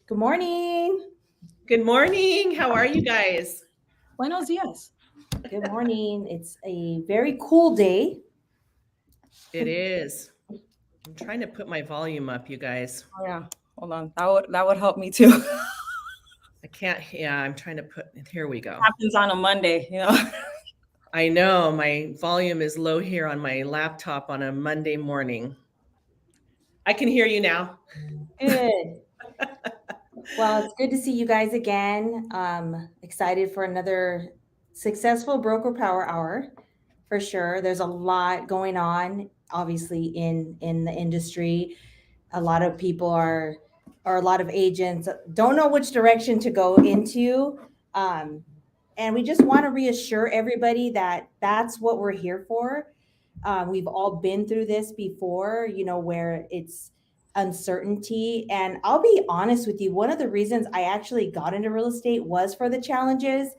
Good morning. Good morning. How are you guys? Buenos días. Good morning. It's a very cool day. It is. I'm trying to put my volume up, you guys. Oh yeah. Hold on. That would help me too. I can't, yeah, I'm trying to put, here we go. Happens on a Monday. I know my volume is low here on my laptop on a Monday morning. I can hear you now. Good. Well, it's good to see you guys again. Excited for another successful broker power hour for sure. There's a lot going on, obviously, in the industry. A lot of people are, or a lot of agents don't know which direction to go into. Um, and we just want to reassure everybody that that's what we're here for. We've all been through this before, where it's uncertainty. And I'll be honest with you, one of the reasons I actually got into real estate was for the challenges.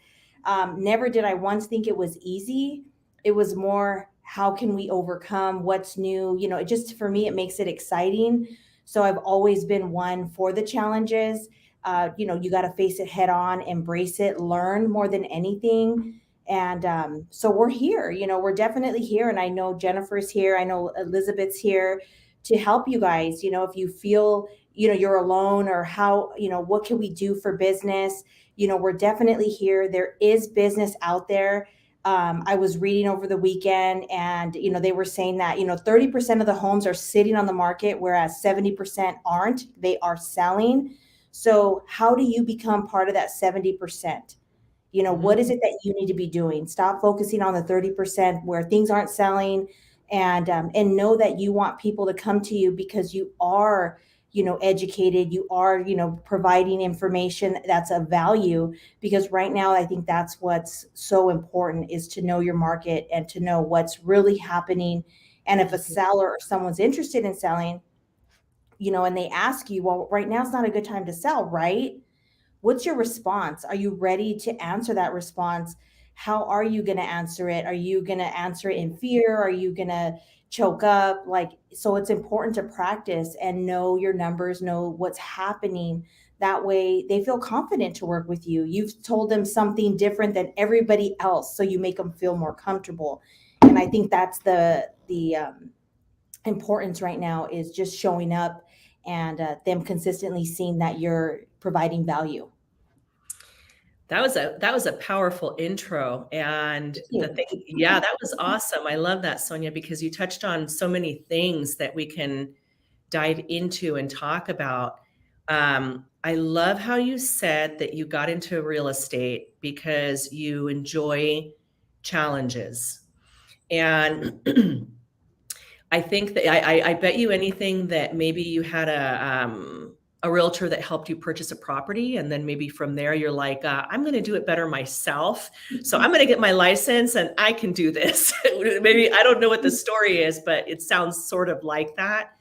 Never did I once think it was easy. It was more, how can we overcome what's new? It just, for me, it makes it exciting. So I've always been one for the challenges. You got to face it head on, embrace it, learn more than anything. And so we're here, we're definitely here. And I know Jennifer's here. I know Elizabeth's here to help you guys. If you feel, you're alone, or how, what can we do for business? We're definitely here. There is business out there. I was reading over the weekend, and they were saying that 30% of the homes are sitting on the market, whereas 70% aren't. They are selling. So how do you become part of that 70%? What is it that you need to be doing? Stop focusing on the 30% where things aren't selling, and know that you want people to come to you because you are, educated, you are, providing information that's of value. Because right now, I think that's what's so important, is to know your market and to know what's really happening. And if a seller or someone's interested in selling, and they ask you, well, right now it's not a good time to sell, right? What's your response? Are you ready to answer that response? How are you going to answer it? Are you going to answer it in fear? Are you going to choke up? So it's important to practice and know your numbers, know what's happening. That way they feel confident to work with you. You've told them something different than everybody else, so you make them feel more comfortable. And I think that's the importance right now, is just showing up, and them consistently seeing that you're providing value. That was a powerful intro. And the thing, yeah, that was awesome. I love that, Sonia, because you touched on so many things that we can dive into and talk about. I love how you said that you got into real estate because you enjoy challenges. And I think that I bet you anything that maybe you had a realtor that helped you purchase a property, and then maybe from there you're like, I'm going to do it better myself. So I'm going to get my license, and I can do this. Maybe I don't know what the story is, but it sounds sort of like that.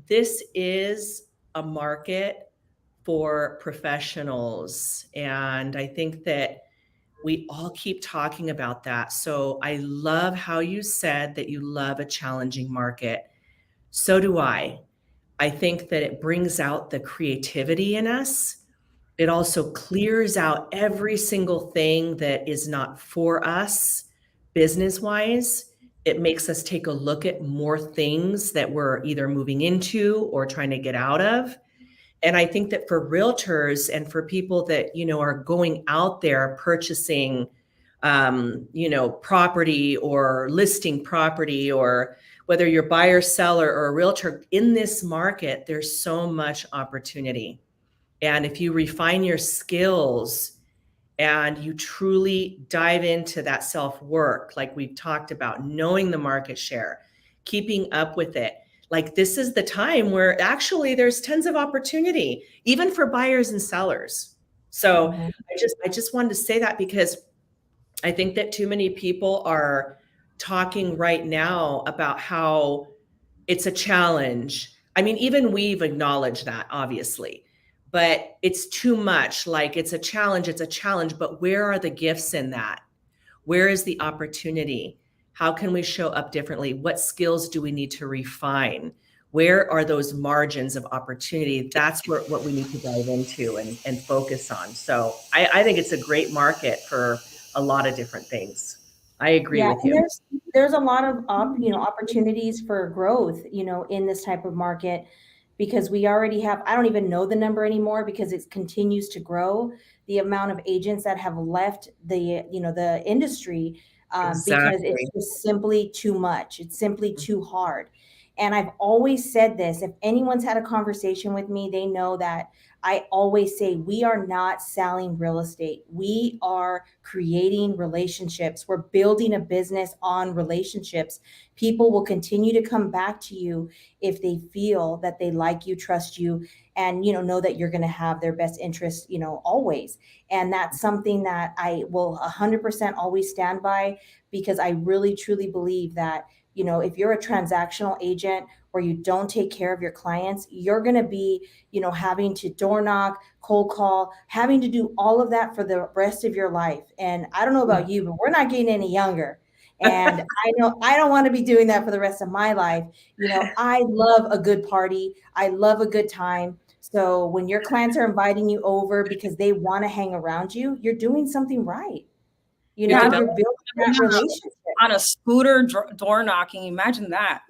This is a market for professionals, and I think that we all keep talking about that. So I love how you said that you love a challenging market. So do I. I think that it brings out the creativity in us. It also clears out every single thing that is not for us business wise. It makes us take a look at more things that we're either moving into or trying to get out of. And I think that for realtors and for people that, are going out there purchasing, property or listing property, or whether you're buyer, seller, or a realtor in this market, there's so much opportunity. And if you refine your skills and you truly dive into that self-work, like we've talked about, knowing the market share, keeping up with it, like this is the time where actually there's tons of opportunity, even for buyers and sellers. So I just wanted to say that because I think that too many people are talking right now about how it's a challenge. I mean, even we've acknowledged that, obviously, but it's too much. Like it's a challenge, but where are the gifts in that? Where is the opportunity? How can we show up differently? What skills do we need to refine? where are those margins of opportunity? That's what we need to dive into and focus on. So I think it's a great market for a lot of different things. I agree with you. There's a lot of opportunities for growth, in this type of market, because we already have, I don't even know the number anymore because it continues to grow, the amount of agents that have left the industry, because Exactly. it's just simply too much. It's simply too hard. And I've always said this, if anyone's had a conversation with me, they know that I always say we are not selling real estate. We are creating relationships. We're building a business on relationships. People will continue to come back to you if they feel that they like you, trust you, and know that you're going to have their best interest, always. And that's something that I will 100% always stand by, because I really truly believe that if you're a transactional agent where you don't take care of your clients, you're going to be having to door knock, cold call, having to do all of that for the rest of your life. And I don't know about you, but we're not getting any younger. And I know I don't want to be doing that for the rest of my life. I love a good party. I love a good time. So when your clients are inviting you over because they want to hang around you, you're doing something right. You're building that relationship. On a scooter door knocking. Imagine that.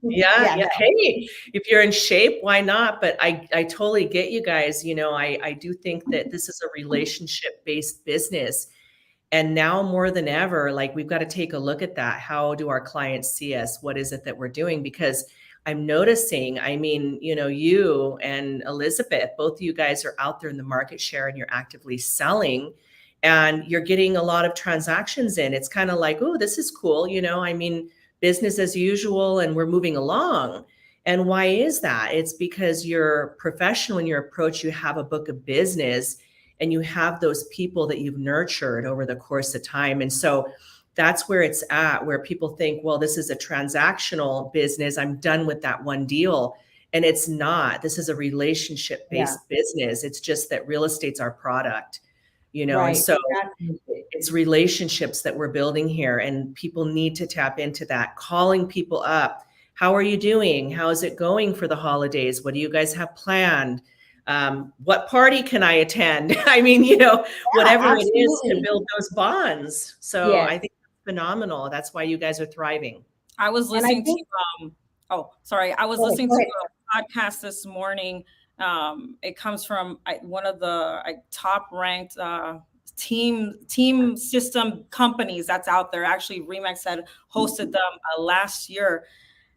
Yeah. Hey, if you're in shape, why not? But I totally get you guys. I do think that this is a relationship-based business. And now more than ever, like, we've got to take a look at that. How do our clients see us? What is it that we're doing? Because I'm noticing, you and Elizabeth, both of you guys are out there in the market share and you're actively selling and you're getting a lot of transactions in. It's kind of like, oh, this is cool. Business as usual, and we're moving along. And why is that? It's because you're professional in your approach. You have a book of business and you have those people that you've nurtured over the course of time. And so that's where it's at, where people think, well, this is a transactional business. I'm done with that one deal. And it's not. This is a relationship-based business. It's just that real estate's our product, Right. And so it's relationships that we're building here, and people need to tap into that, calling people up. How are you doing? How is it going for the holidays? What do you guys have planned? What party can I attend? Whatever absolutely. it is to build those bonds. So I think it's phenomenal. That's why you guys are thriving. I was listening to, I was listening to a podcast this morning. It comes from one of the top ranked team system companies that's out there. Actually, Remax had hosted them last year.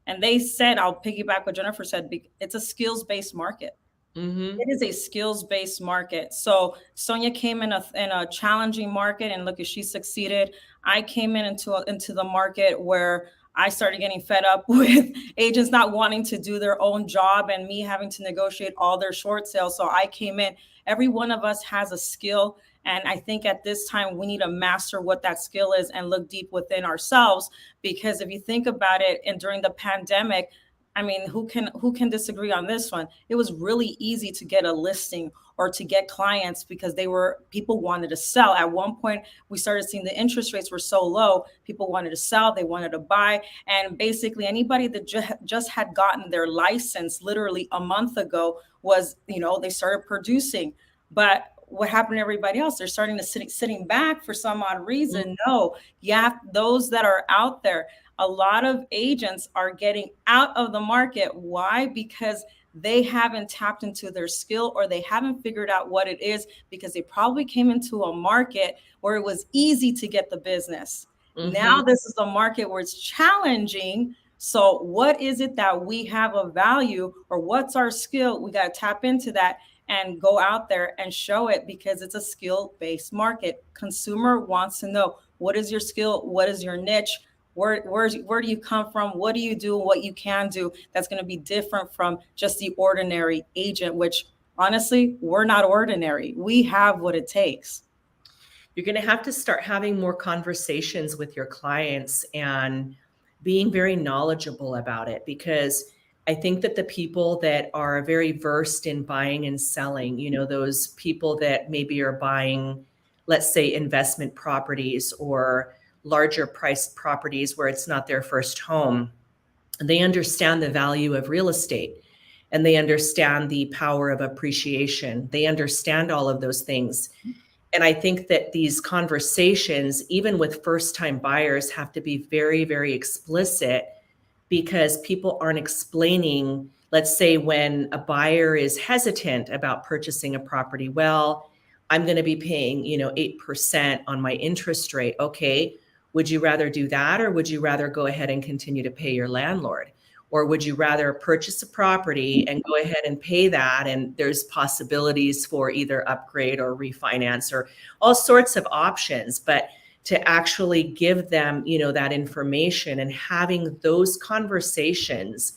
And they said, I'll piggyback what Jennifer said, it's a skills-based market. Mm-hmm. It is a skills-based market. So Sonia came in a challenging market, and look, she succeeded. I came into the market where I started getting fed up with agents not wanting to do their own job and me having to negotiate all their short sales. So I came in. Every one of us has a skill. And I think at this time, we need to master what that skill is and look deep within ourselves. Because if you think about it, and during the pandemic, who can disagree on this one? It was really easy to get a listing or to get clients because people wanted to sell. At one point, we started seeing the interest rates were so low, people wanted to sell, they wanted to buy. And basically anybody that just had gotten their license literally a month ago was, they started producing. But what happened to everybody else? They're starting to sitting back for some odd reason. No, those that are out there, a lot of agents are getting out of the market. Why? Because they haven't tapped into their skill, or they haven't figured out what it is, because they probably came into a market where it was easy to get the business. Mm-hmm. Now this is a market where it's challenging. So what is it that we have of value, or what's our skill? We got to tap into that and go out there and show it, because it's a skill-based market. Consumer wants to know, what is your skill? What is your niche? Where do you come from? What do you do? What you can do that's going to be different from just the ordinary agent, which honestly, we're not ordinary. We have what it takes. You're going to have to start having more conversations with your clients and being very knowledgeable about it, because I think that the people that are very versed in buying and selling, those people that maybe are buying, let's say, investment properties or larger priced properties where it's not their first home, They understand the value of real estate, and they understand the power of appreciation. They understand all of those things. And I think that these conversations, even with first-time buyers, have to be very, very explicit, because people aren't explaining, let's say when a buyer is hesitant about purchasing a property, well, I'm going to be paying, 8% on my interest rate. Okay. Would you rather do that, or would you rather go ahead and continue to pay your landlord? Or would you rather purchase a property and go ahead and pay that? And there's possibilities for either upgrade or refinance or all sorts of options. But to actually give them, that information, and having those conversations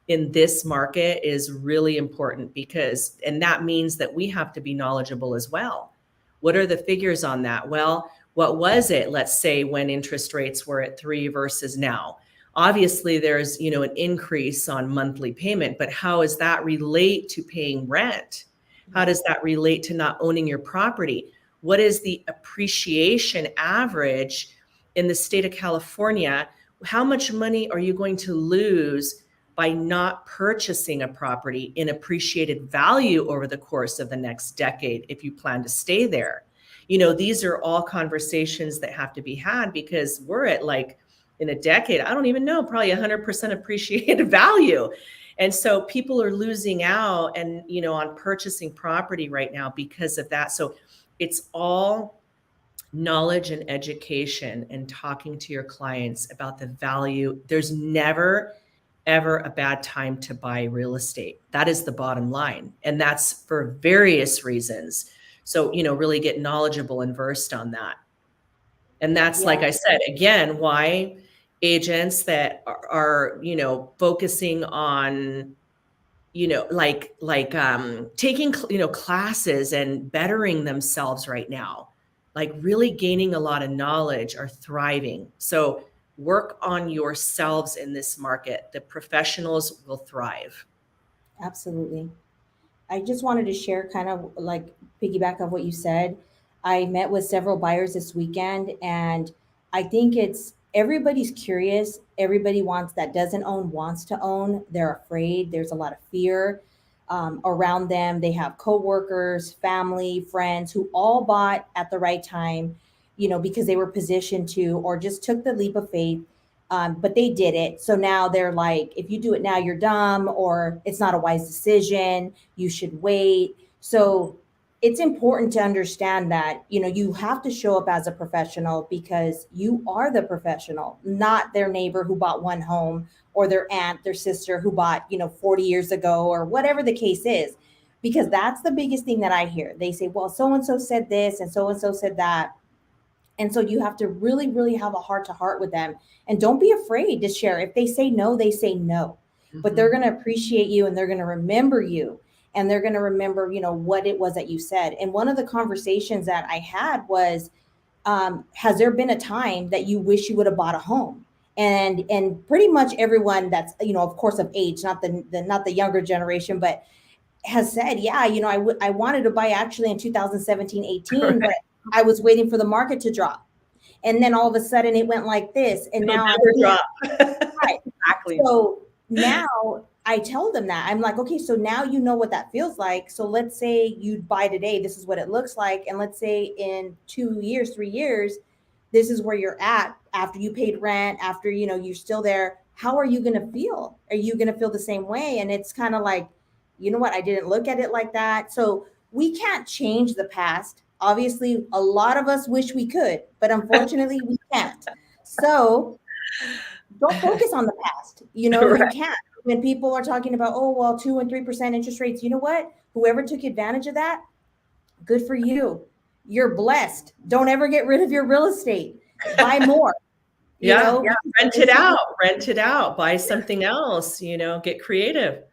in this market is really important, because, and that means that we have to be knowledgeable as well. What are the figures on that? Well, what was it, let's say, when interest rates were at 3 versus now? Obviously there's, an increase on monthly payment, but how does that relate to paying rent? How does that relate to not owning your property? What is the appreciation average in the state of California? How much money are you going to lose by not purchasing a property in appreciated value over the course of the next decade if you plan to stay there? These are all conversations that have to be had, because we're at, like, in a decade, I don't even know, probably 100% appreciated value. And so people are losing out and, on purchasing property right now because of that. So it's all knowledge and education and talking to your clients about the value. There's never, ever a bad time to buy real estate. That is the bottom line. And that's for various reasons. So, really get knowledgeable and versed on that. And that's, like I said, again, why agents that are focusing on, taking, classes and bettering themselves right now, like really gaining a lot of knowledge, are thriving. So work on yourselves in this market. The professionals will thrive. Absolutely. I just wanted to share, kind of like piggyback of what you said. I met with several buyers this weekend, and I think it's everybody's curious. Everybody wants, that doesn't own wants to own. They're afraid. There's a lot of fear around them. They have coworkers, family, friends who all bought at the right time, because they were positioned to, or just took the leap of faith. But they did it. So now they're like, if you do it now, you're dumb, or it's not a wise decision. You should wait. So it's important to understand that, you have to show up as a professional, because you are the professional, not their neighbor who bought one home, or their aunt, their sister who bought, 40 years ago, or whatever the case is. Because that's the biggest thing that I hear. They say, well, so-and-so said this and so said that. And so you have to really, really have a heart to heart with them, and don't be afraid to share. If they say no, they say no, but they're going to appreciate you, and they're going to remember you, and they're going to remember, what it was that you said. And one of the conversations that I had was, has there been a time that you wish you would have bought a home? And pretty much everyone that's, of course, of age, not the younger generation, but has said, yeah, I wanted to buy actually in 2017, 18, Right. but I was waiting for the market to drop. And then all of a sudden it went like this. And It'll now never drop. right. Exactly. So now I tell them that. I'm like, okay, so now you know what that feels like. So let's say you buy today, this is what it looks like. And let's say in 2 years, 3 years, this is where you're at after you paid rent, after, you're still there. How are you going to feel? Are you going to feel the same way? And it's kind of like, you know what? I didn't look at it like that. So we can't change the past. Obviously, a lot of us wish we could, but unfortunately we can't. So don't focus on the past. You can't. When people are talking about, oh, well, 2 and 3% interest rates, you know what? Whoever took advantage of that, good for you. You're blessed. Don't ever get rid of your real estate. Buy more. Yeah. Rent it out, buy something else, get creative.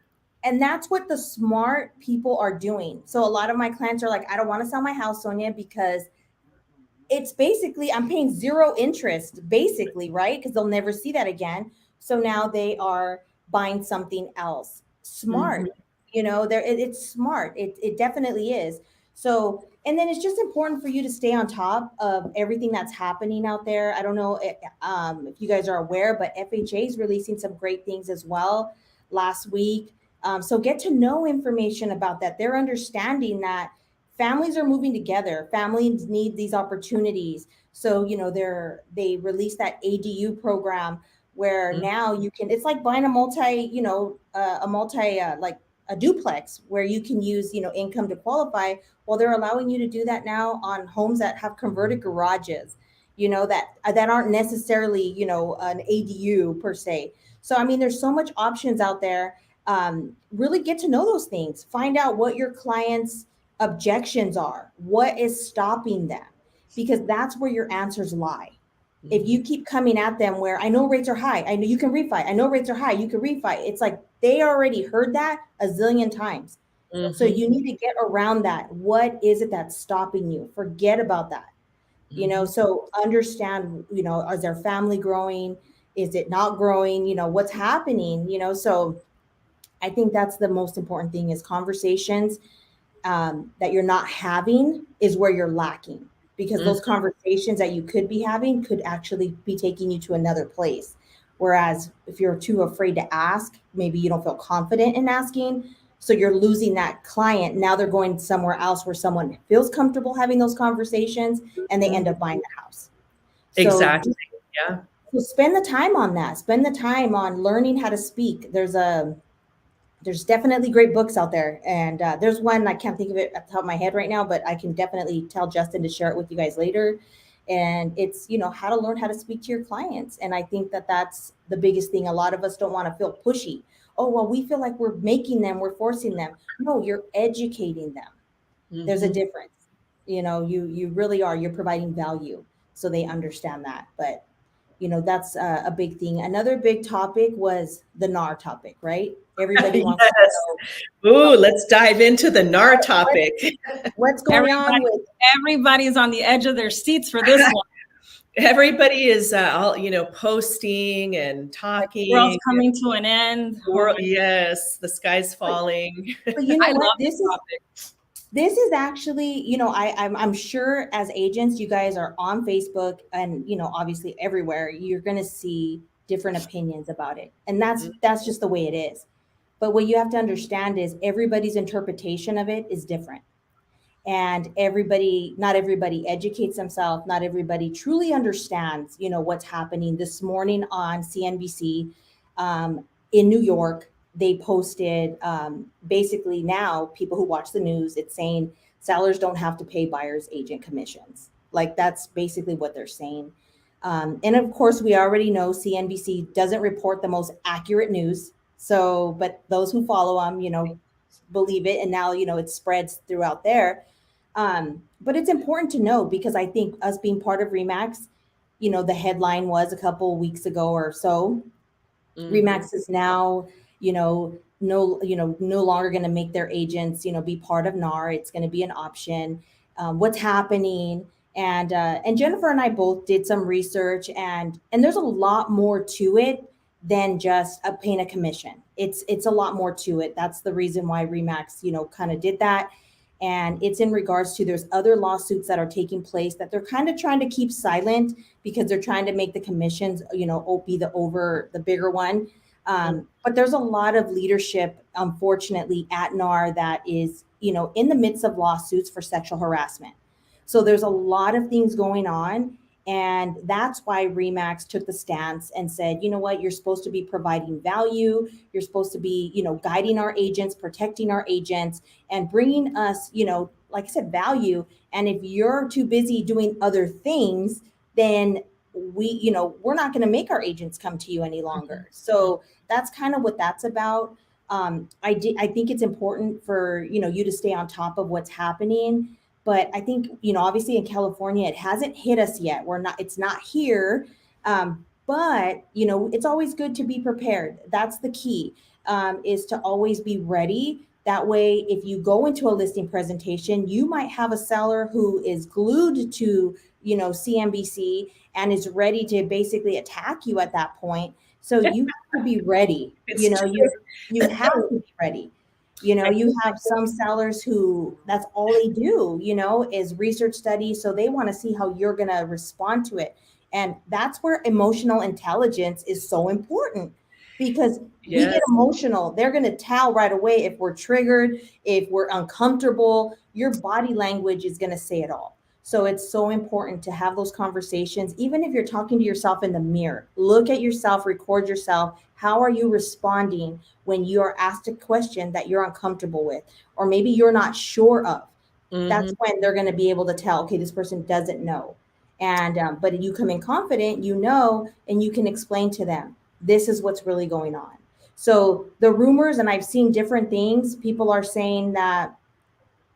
And that's what the smart people are doing. So a lot of my clients are like, I don't want to sell my house, Sonia, because it's basically, I'm paying 0 interest, basically, right? Because they'll never see that again. So now they are buying something else. Smart. It's smart. It definitely is. So And then it's just important for you to stay on top of everything that's happening out there. I don't know if you guys are aware, but FHA is releasing some great things as well last week. So get to know information about that. They're understanding that families are moving together. Families need these opportunities. So, they released that ADU program where now you can, it's like buying a like a duplex where you can use, income to qualify. Well, they're allowing you to do that now on homes that have converted garages, that aren't necessarily, an ADU per se. So, I mean, there's so much options out there. Really get to know those things. Find out what your clients' objections are. What is stopping them? Because that's where your answers lie. If you keep coming at them where I know rates are high, I know you can refi, I know rates are high, you can refi. It's like they already heard that a zillion times. So you need to get around that. What is it that's stopping you? Forget about that. So understand, is their family growing? Is it not growing? What's happening? So I think that's the most important thing is conversations that you're not having is where you're lacking, because those conversations that you could be having could actually be taking you to another place. Whereas if you're too afraid to ask, maybe you don't feel confident in asking. So you're losing that client. Now they're going somewhere else where someone feels comfortable having those conversations and they end up buying the house. So exactly. Yeah. So spend the time on that. Spend the time on learning how to speak. There's definitely great books out there. And there's one, I can't think of it at the top of my head right now, but I can definitely tell Justin to share it with you guys later. And it's, how to learn how to speak to your clients. And I think that that's the biggest thing. A lot of us don't want to feel pushy. Oh, well, we feel like we're making them, we're forcing them. No, you're educating them. There's a difference. You really are. You're providing value so they understand that. But that's a big thing. Another big topic was the NAR topic, right? Everybody wants to know. Ooh, let's dive into the NAR topic. What's going on with everybody's on the edge of their seats for this one. Everybody is all, posting and talking. The world's coming to an end. Yes, the sky's falling. But you know what? This is actually, I'm sure as agents, you guys are on Facebook and, obviously everywhere, you're going to see different opinions about it. And that's just the way it is. But what you have to understand is everybody's interpretation of it is different. And not everybody educates themselves. Not everybody truly understands, what's happening. This morning on CNBC in New York, they posted basically now people who watch the news, it's saying sellers don't have to pay buyers agent commissions. Like that's basically what they're saying. And of course, we already know CNBC doesn't report the most accurate news. So, but those who follow them, believe it. And now, it spreads throughout there. But it's important to know because I think us being part of RE/MAX, the headline was a couple of weeks ago or so. RE/MAX is now, no longer going to make their agents, be part of NAR. It's going to be an option. What's happening? And Jennifer and I both did some research, and there's a lot more to it than just paying a commission. It's a lot more to it. That's the reason why RE/MAX, kind of did that. And it's in regards to there's other lawsuits that are taking place that they're kind of trying to keep silent because they're trying to make the commissions, be the bigger one. But there's a lot of leadership, unfortunately, at NAR that is, in the midst of lawsuits for sexual harassment. So there's a lot of things going on. And that's why RE/MAX took the stance and said, you know what, you're supposed to be providing value. You're supposed to be, guiding our agents, protecting our agents, and bringing us, like I said, value. And if you're too busy doing other things, then we're not going to make our agents come to you any longer. So that's kind of what that's about. I think it's important for, you to stay on top of what's happening. But I think, obviously in California, it hasn't hit us yet. It's not here. But, it's always good to be prepared. That's the key, is to always be ready. That way, if you go into a listing presentation, you might have a seller who is glued to, CNBC and is ready to basically attack you at that point. So you have to be ready. You have to be ready. You know, you have some sellers who that's all they do, you know, is research studies. So they want to see how you're going to respond to it. And that's where emotional intelligence is so important because we get Yes. emotional. They're going to tell right away if we're triggered, if we're uncomfortable. Your body language is going to say it all. So it's so important to have those conversations, even if you're talking to yourself in the mirror. Look at yourself, record yourself. How are you responding when you are asked a question that you're uncomfortable with, or maybe you're not sure of? That's when they're going to be able to tell, okay, this person doesn't know. And but you come in confident, you know, and you can explain to them, this is what's really going on. So the rumors, and I've seen different things. People are saying that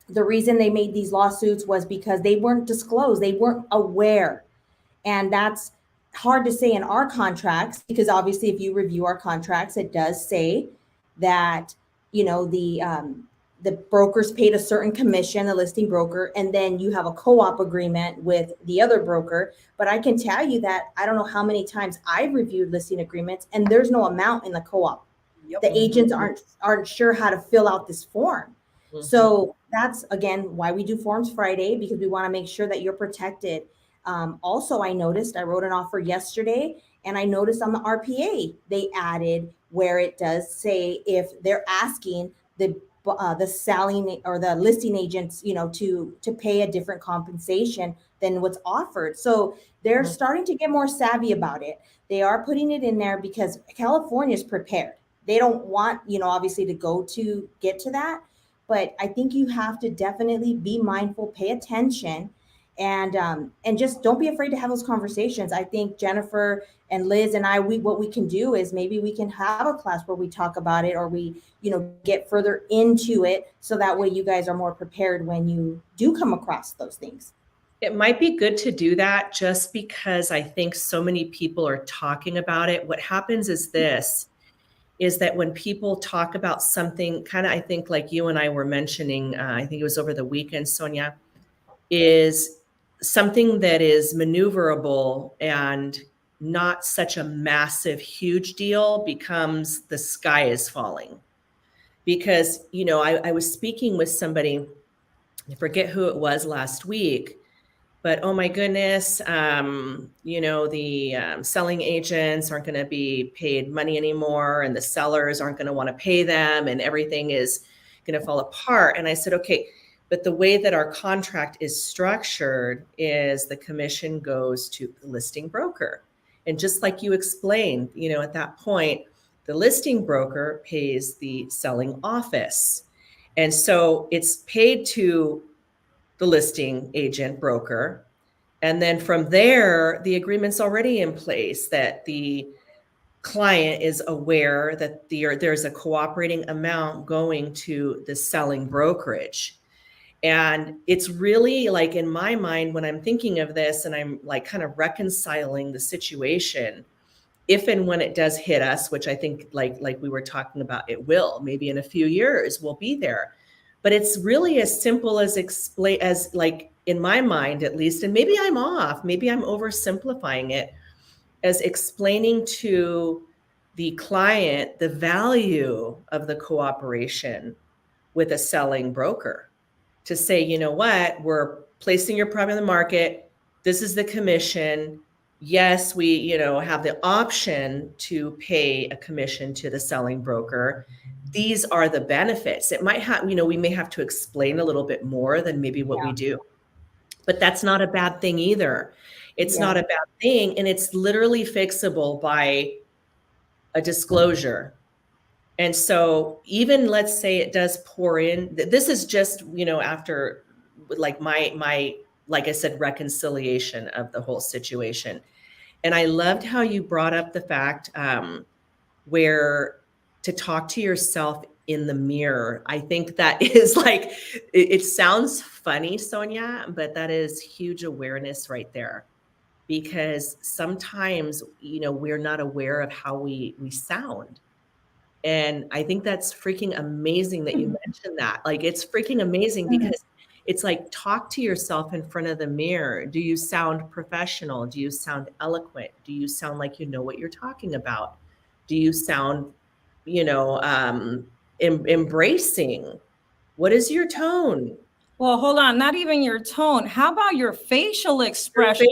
the reason they made these lawsuits was because they weren't disclosed, they weren't aware. And that's hard to say in our contracts because obviously if you review our contracts, it does say that, you know, the brokers paid a certain commission, the listing broker, and then you have a co-op agreement with the other broker. But I can tell you that I don't know how many times I've reviewed listing agreements and there's no amount in the co-op. Yep. The agents aren't sure how to fill out this form. So that's again why we do Forms Friday, because we want to make sure that you're protected. Also, I noticed I wrote an offer yesterday, and I noticed on the RPA they added where it does say if they're asking the selling or the listing agents, you know, to pay a different compensation than what's offered. So they're starting to get more savvy about it. They are putting it in there because California is prepared. They don't want, you know, obviously to get to that. But I think you have to definitely be mindful, pay attention, and just don't be afraid to have those conversations. I think Jennifer and Liz and I, what we can do is maybe we can have a class where we talk about it, or we, you know, get further into it, so that way you guys are more prepared when you do come across those things. It might be good to do that just because I think so many people are talking about it. What happens is this, is that when people talk about something, kind of, I think like you and I were mentioning, I think it was over the weekend, Sonia, is something that is maneuverable and not such a massive, huge deal becomes the sky is falling. Because, you know, I was speaking with somebody, I forget who it was last week, but oh my goodness, you know, the selling agents aren't going to be paid money anymore, and the sellers aren't going to want to pay them, and everything is going to fall apart. And I said, okay, but the way that our contract is structured is the commission goes to the listing broker. And just like you explained, you know, at that point, the listing broker pays the selling office. And so it's paid to the listing agent broker. And then from there, the agreement's already in place that the client is aware that there's a cooperating amount going to the selling brokerage. And it's really like, in my mind, when I'm thinking of this and I'm like kind of reconciling the situation, if and when it does hit us, which I think like we were talking about, it will, maybe in a few years we'll be there. But it's really as simple as like in my mind, at least, and maybe I'm off, maybe I'm oversimplifying it, as explaining to the client the value of the cooperation with a selling broker, to say, you know what, we're placing your property in the market. This is the commission. Yes, we, you know, have the option to pay a commission to the selling broker. These are the benefits. It might have, you know, we may have to explain a little bit more than maybe what we do, but that's not a bad thing either. It's not a bad thing. And it's literally fixable by a disclosure. And so even let's say it does pour in, this is just, you know, after like my, like I said, reconciliation of the whole situation. And I loved how you brought up the fact where to talk to yourself in the mirror. I think that is like, it sounds funny, Sonia, but that is huge awareness right there. Because sometimes, you know, we're not aware of how we sound. And I think that's freaking amazing that you mentioned that. Like, it's freaking amazing because it's like, talk to yourself in front of the mirror. Do you sound professional? Do you sound eloquent? Do you sound like you know what you're talking about? Do you sound, you know, embracing. What is your tone? Well, hold on. Not even your tone. How about your facial expression?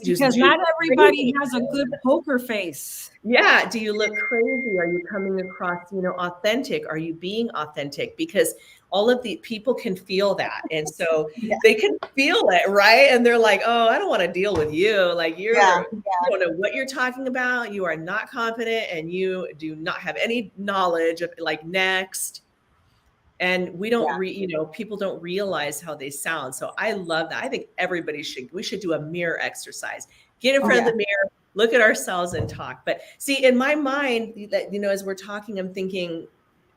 Because not everybody has a good poker face. Yeah. Do you look crazy? Are you coming across, authentic? Are you being authentic? Because all of the people can feel that. And so they can feel it, right? And they're like, oh, I don't want to deal with you. Like you don't know what you're talking about. You are not confident and you do not have any knowledge of like next. And we don't people don't realize how they sound. So I love that. I think we should do a mirror exercise. Get in front of the mirror, look at ourselves and talk. But see, in my mind, that, as we're talking, I'm thinking,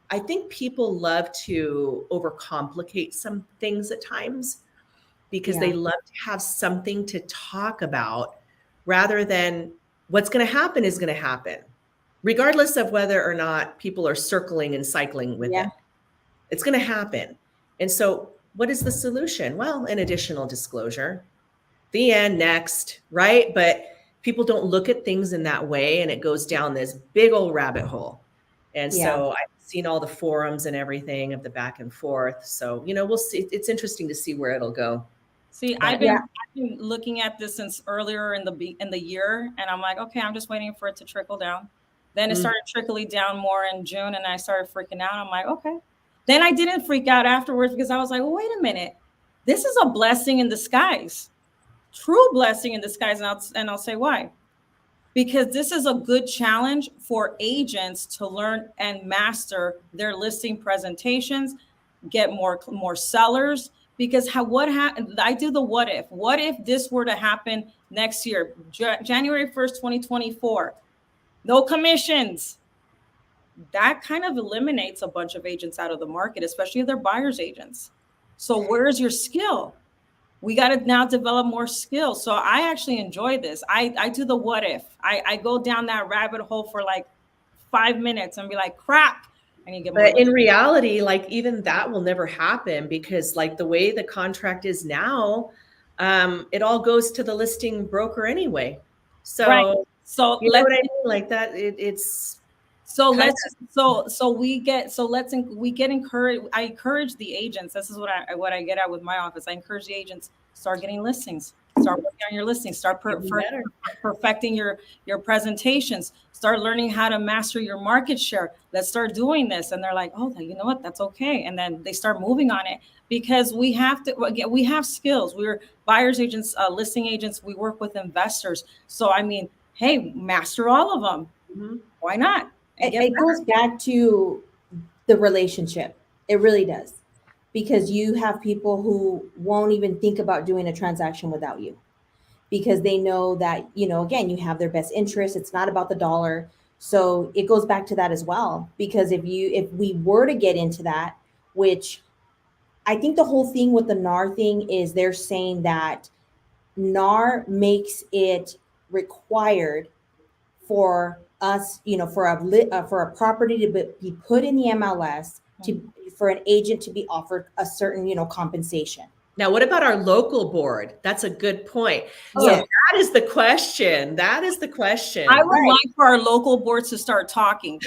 I think people love to overcomplicate some things at times because they love to have something to talk about rather than what's going to happen is going to happen, regardless of whether or not people are circling and cycling with it. It's going to happen. And so what is the solution? Well, an additional disclosure, the end, next, right? But people don't look at things in that way. And it goes down this big old rabbit hole. And so I've seen all the forums and everything of the back and forth. So, we'll see. It's interesting to see where it'll go. See, I've been looking at this since earlier in the year. And I'm like, okay, I'm just waiting for it to trickle down. Then it started trickling down more in June. And I started freaking out. I'm like, okay. Then I didn't freak out afterwards because I was like, well, wait a minute. This is a blessing in disguise, true blessing in disguise. And I'll say why. Because this is a good challenge for agents to learn and master their listing presentations, get more sellers. Because I do the what if. What if this were to happen next year, January 1st, 2024? No commissions. That kind of eliminates a bunch of agents out of the market, especially if they're buyer's agents. So where's your skill? We got to now develop more skills. So I actually enjoy this. I do the what if. I go down that rabbit hole for like 5 minutes and be like, crap. But in reality, like even that will never happen because like the way the contract is now, it all goes to the listing broker anyway. So, you know what I mean? Like that, it's. So we get encouraged. I encourage the agents. This is what I get at with my office. I encourage the agents, start getting listings, start working on your listings, start perfecting your presentations, start learning how to master your market share. Let's start doing this. And they're like, oh, you know what? That's okay. And then they start moving on it because we have skills. We're buyers agents, listing agents. We work with investors. So, I mean, hey, master all of them. Mm-hmm. Why not? It goes back to the relationship. It really does. Because you have people who won't even think about doing a transaction without you because they know that, again, you have their best interest. It's not about the dollar. So it goes back to that as well. Because if we were to get into that, which I think the whole thing with the NAR thing is they're saying that NAR makes it required for us, for a property to be put in the MLS for an agent to be offered a certain, compensation. Now, what about our local board? That's a good point. So that is the question. I would like for our local boards to start talking.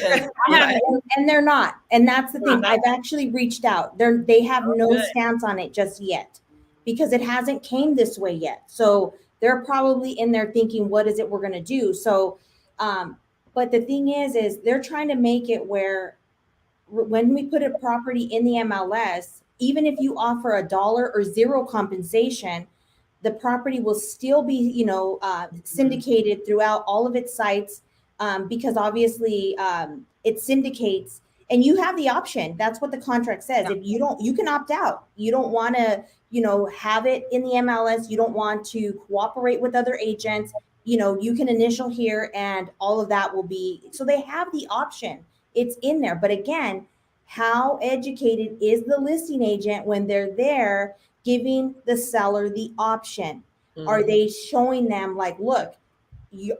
And they're not. And that's the thing. I've actually reached out. They have no stance on it just yet because it hasn't came this way yet. So they're probably in there thinking, what is it we're going to do? So, but the thing is they're trying to make it where when we put a property in the MLS, even if you offer $1 or zero compensation, the property will still be, syndicated throughout all of its sites because obviously it syndicates and you have the option. That's what the contract says. Yeah. If you don't, you can opt out. You don't want to, have it in the MLS. You don't want to cooperate with other agents. You can initial here and all of that will be, so they have the option. It's in there. But again, how educated is the listing agent when they're there giving the seller the option? Mm-hmm. Are they showing them like, look,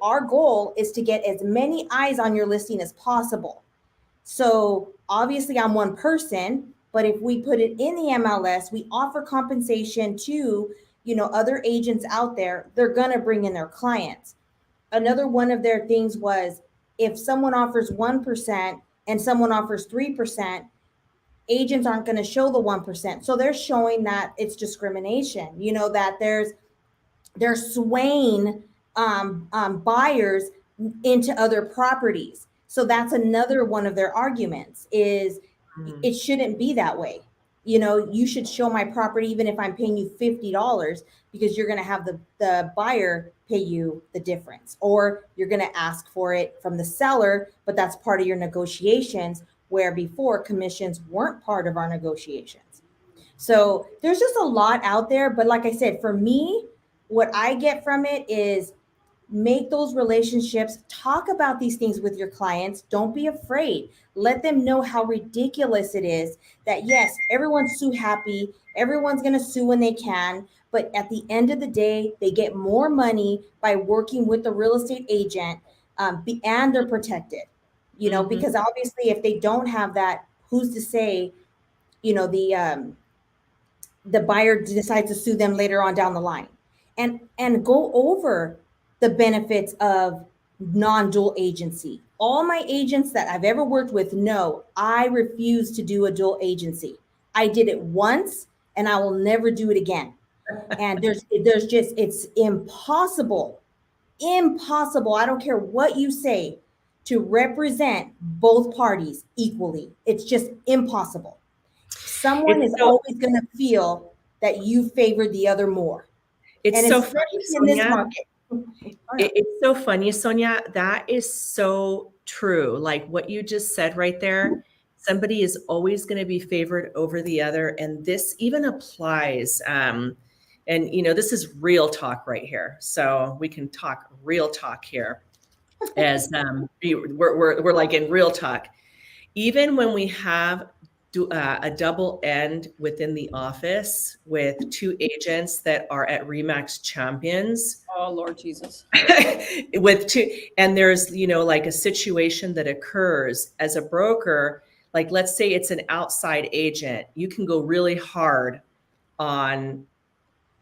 our goal is to get as many eyes on your listing as possible. So obviously I'm one person, but if we put it in the MLS, we offer compensation to other agents out there, they're going to bring in their clients. Another one of their things was if someone offers 1%, and someone offers 3%, agents aren't going to show the 1%. So they're showing that it's discrimination, that they're swaying buyers into other properties. So that's another one of their arguments is it shouldn't be that way. You should show my property even if I'm paying you $50 because you're going to have the buyer pay you the difference, or you're going to ask for it from the seller, but that's part of your negotiations, where before commissions weren't part of our negotiations. So there's just a lot out there. But like I said, for me, what I get from it is make those relationships, talk about these things with your clients. Don't be afraid. Let them know how ridiculous it is that, yes, everyone's sue happy. Everyone's going to sue when they can. But at the end of the day, they get more money by working with the real estate agent, and they're protected, because obviously if they don't have that, who's to say, the buyer decides to sue them later on down the line. And go over the benefits of non-dual agency. All my agents that I've ever worked with know I refuse to do a dual agency. I did it once and I will never do it again. And it's impossible. I don't care what you say, to represent both parties equally. It's just impossible. Someone is always going to feel that you favor the other more. It's and so especially funny, in this market. It's so funny, Sonia. That is so true. Like what you just said right there. Somebody is always going to be favored over the other. And this even applies. And, this is real talk right here. So we can talk real talk here as we're like in real talk. Even when we have a double end within the office with two agents that are at Remax champions. Oh, Lord Jesus. With two, and there's, like a situation that occurs as a broker, like let's say it's an outside agent, you can go really hard on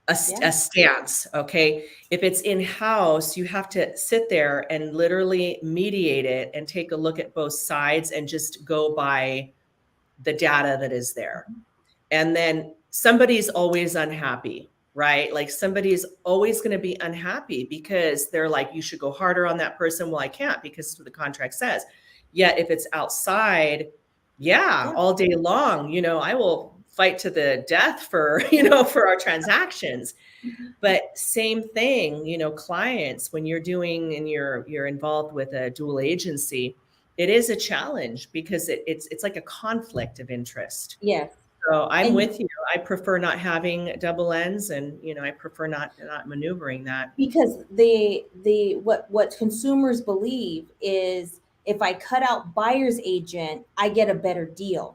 a stance. Okay. If it's in-house, you have to sit there and literally mediate it and take a look at both sides and just go by the data that is there. And then somebody's always unhappy, right? Like somebody's always going to be unhappy because they're like, you should go harder on that person. Well, I can't because that's what the contract says. Yet if it's outside, all day long, I will fight to the death for, for our transactions. But same thing, clients, when you're doing and you're involved with a dual agency, it is a challenge because it's like a conflict of interest. Yes. So I'm with you. I prefer not having double ends, and I prefer not maneuvering that. Because what consumers believe is if I cut out buyer's agent, I get a better deal.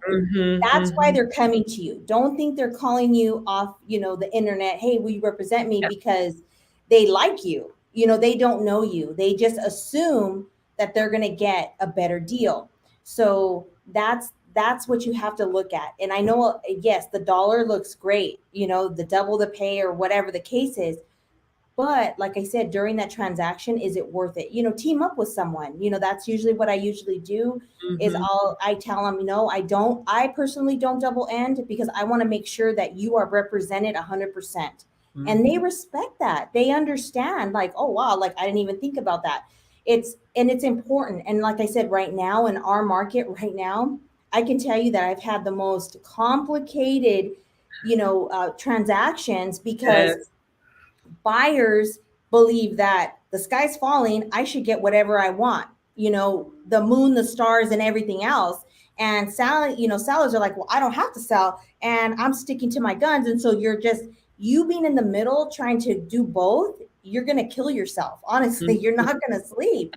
That's why they're coming to you. Don't think they're calling you off, the internet. Hey, will you represent me? Because they like you. They don't know you. They just assume that they're going to get a better deal. So that's what you have to look at. And I know, yes, the dollar looks great, the double the pay or whatever the case is. But like I said, during that transaction, is it worth it? Team up with someone. That's usually what I usually do is I tell them, I personally don't double end because I want to make sure that you are represented 100%. And they respect that. They understand like, oh, wow, like I didn't even think about that. It's important. And like I said, right now in our market right now, I can tell you that I've had the most complicated, transactions because buyers believe that the sky's falling. I should get whatever I want, the moon, the stars, and everything else. And sellers are like, well, I don't have to sell and I'm sticking to my guns. And so you being in the middle, trying to do both, you're going to kill yourself. Honestly, you're not going to sleep,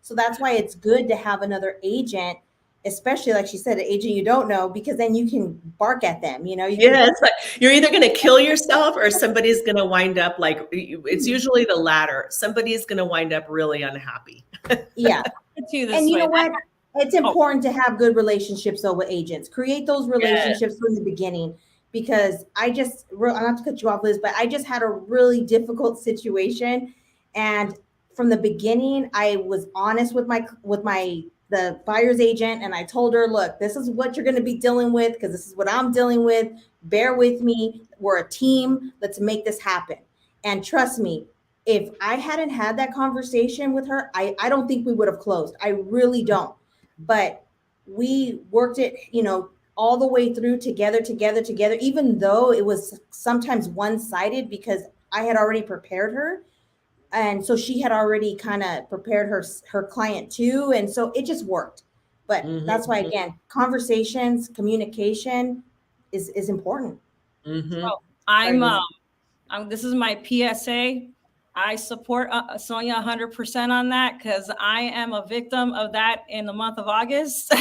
So that's why it's good to have another agent, especially like she said, an agent you don't know, because then you can bark at them, It's like you're either going to kill yourself or somebody's going to wind up like, it's usually the latter. Somebody's going to wind up really unhappy. Yeah. And you know what? It's important to have good relationships though with agents. Create those relationships from the beginning, because I'm not to cut you off, Liz, but I just had a really difficult situation. And from the beginning, I was honest with my the buyer's agent, and I told her, look, this is what you're going to be dealing with, because this is what I'm dealing with. Bear with me. We're a team. Let's make this happen. And trust me, if I hadn't had that conversation with her, I don't think we would have closed. I really don't. But we worked it, all the way through together, even though it was sometimes one-sided, because I had already prepared her. And so she had already kind of prepared her client too. And so it just worked. But that's why, again, conversations, communication is important. So this is my PSA. I support Sonia 100% on that, because I am a victim of that in the month of August.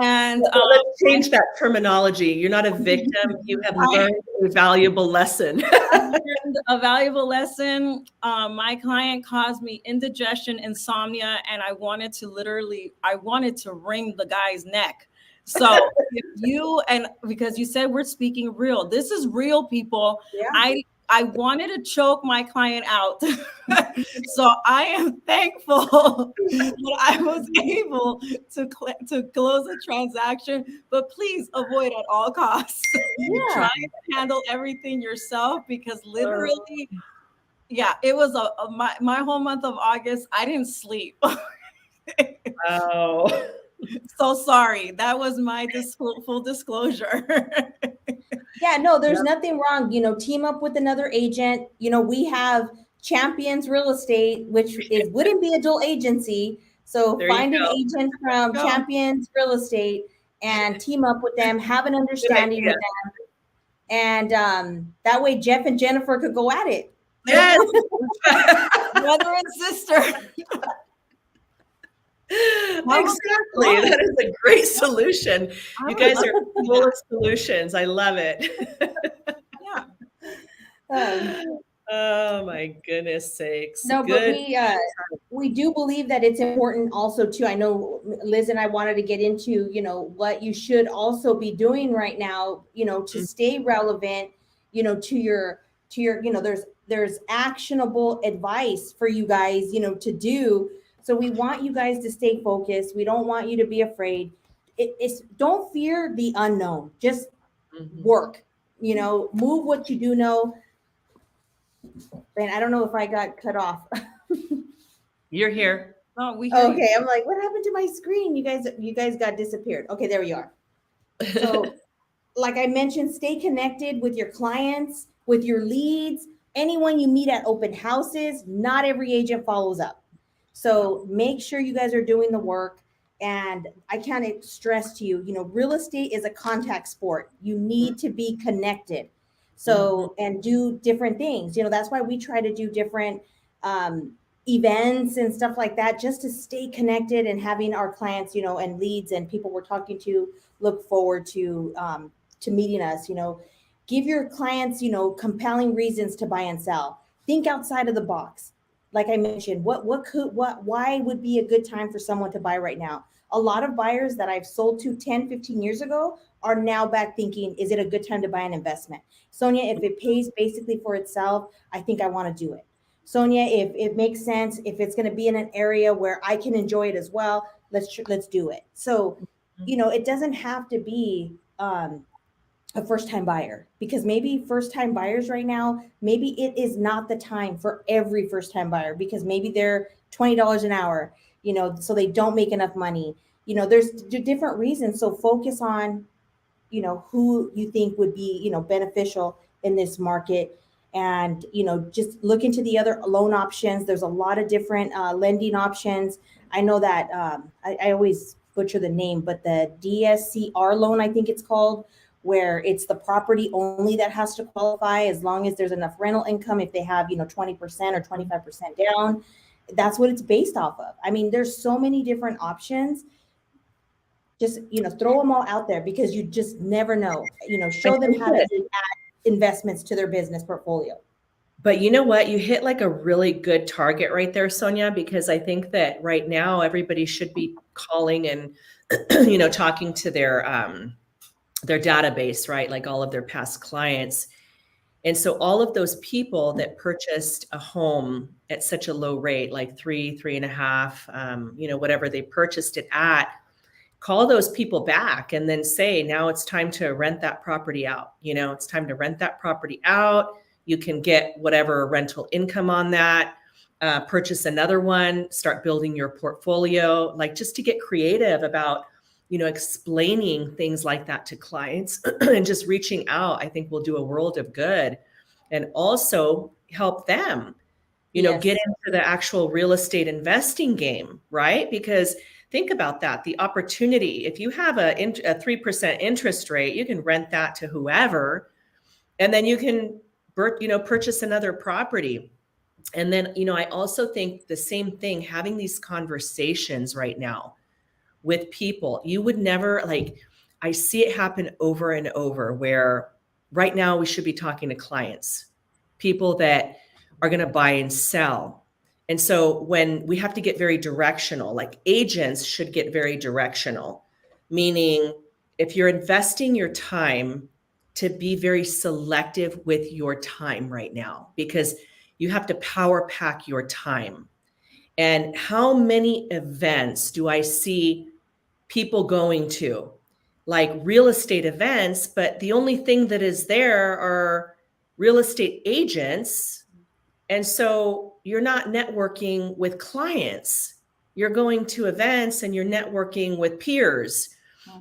And let's change that terminology. You're not a victim. You have learned a valuable lesson. I learned a valuable lesson. My client caused me indigestion, insomnia, and I wanted to wring the guy's neck. So because you said we're speaking real, this is real, people. Yeah. I wanted to choke my client out. So I am thankful that I was able to close the transaction, but please avoid at all costs. Yeah. Try to handle everything yourself, because literally, it was my whole month of August, I didn't sleep. Oh. So sorry. That was my full disclosure. Yeah, no, there's nothing wrong. Team up with another agent. We have Champions Real Estate, which wouldn't be a dual agency. So find an agent from Champions Real Estate and team up with them, have an understanding with them. And that way Jeff and Jennifer could go at it. Yes. Brother and sister. Exactly. That is a great solution. You guys are full of solutions. I love it. Oh my goodness sakes. No, but we do believe that it's important also too. I know Liz and I wanted to get into, what you should also be doing right now, to stay relevant, to your, there's actionable advice for you guys, to do. So we want you guys to stay focused. We don't want you to be afraid. Don't fear the unknown. Just work, move what you do know. And I don't know if I got cut off. You're here. Oh, okay. I'm like, what happened to my screen? You guys got disappeared. Okay, there you are. So like I mentioned, stay connected with your clients, with your leads, anyone you meet at open houses. Not every agent follows up. So make sure you guys are doing the work. And I can't stress to you, real estate is a contact sport. You need to be connected. So, and do different things. That's why we try to do different events and stuff like that, just to stay connected and having our clients, and leads and people we're talking to look forward to meeting us. Give your clients, compelling reasons to buy and sell. Think outside of the box. Like I mentioned, why would be a good time for someone to buy right now? A lot of buyers that I've sold to 10, 15 years ago are now back thinking, is it a good time to buy an investment? Sonia, if it pays basically for itself, I think I want to do it. Sonia, if it makes sense, if it's going to be in an area where I can enjoy it as well, let's do it. So, it doesn't have to be a first-time buyer, because maybe first-time buyers right now, maybe it is not the time for every first-time buyer, because maybe they're $20 an hour, so they don't make enough money. There's different reasons. So focus on, who you think would be, beneficial in this market. And, just look into the other loan options. There's a lot of different lending options. I know that I always butcher the name, but the DSCR loan, I think it's called, where it's the property only that has to qualify, as long as there's enough rental income. If they have, 20% or 25% down, that's what it's based off of. I mean, there's so many different options. Just, throw them all out there, because you just never know. Show them how to add investments to their business portfolio. But you know what? You hit like a really good target right there, Sonia, because I think that right now everybody should be calling and, talking to their database, right? Like all of their past clients. And so all of those people that purchased a home at such a low rate, like 3.5, whatever they purchased it at, call those people back and then say, now it's time to rent that property out. It's time to rent that property out. You can get whatever rental income on that, purchase another one, start building your portfolio, like just to get creative about, explaining things like that to clients and just reaching out, I think will do a world of good and also help them, Yes. get into the actual real estate investing game, right? Because think about that, the opportunity, if you have a 3% interest rate, you can rent that to whoever, and then you can, purchase another property. And then, I also think the same thing, having these conversations right now with people, you would never I see it happen over and over where right now we should be talking to clients, people that are going to buy and sell. And so when we have to get very directional, like agents should get very directional, meaning if you're investing your time, to be very selective with your time right now, because you have to power pack your time. And how many events do I see people going to, like real estate events, but the only thing that is there are real estate agents. And so you're not networking with clients. You're going to events and you're networking with peers,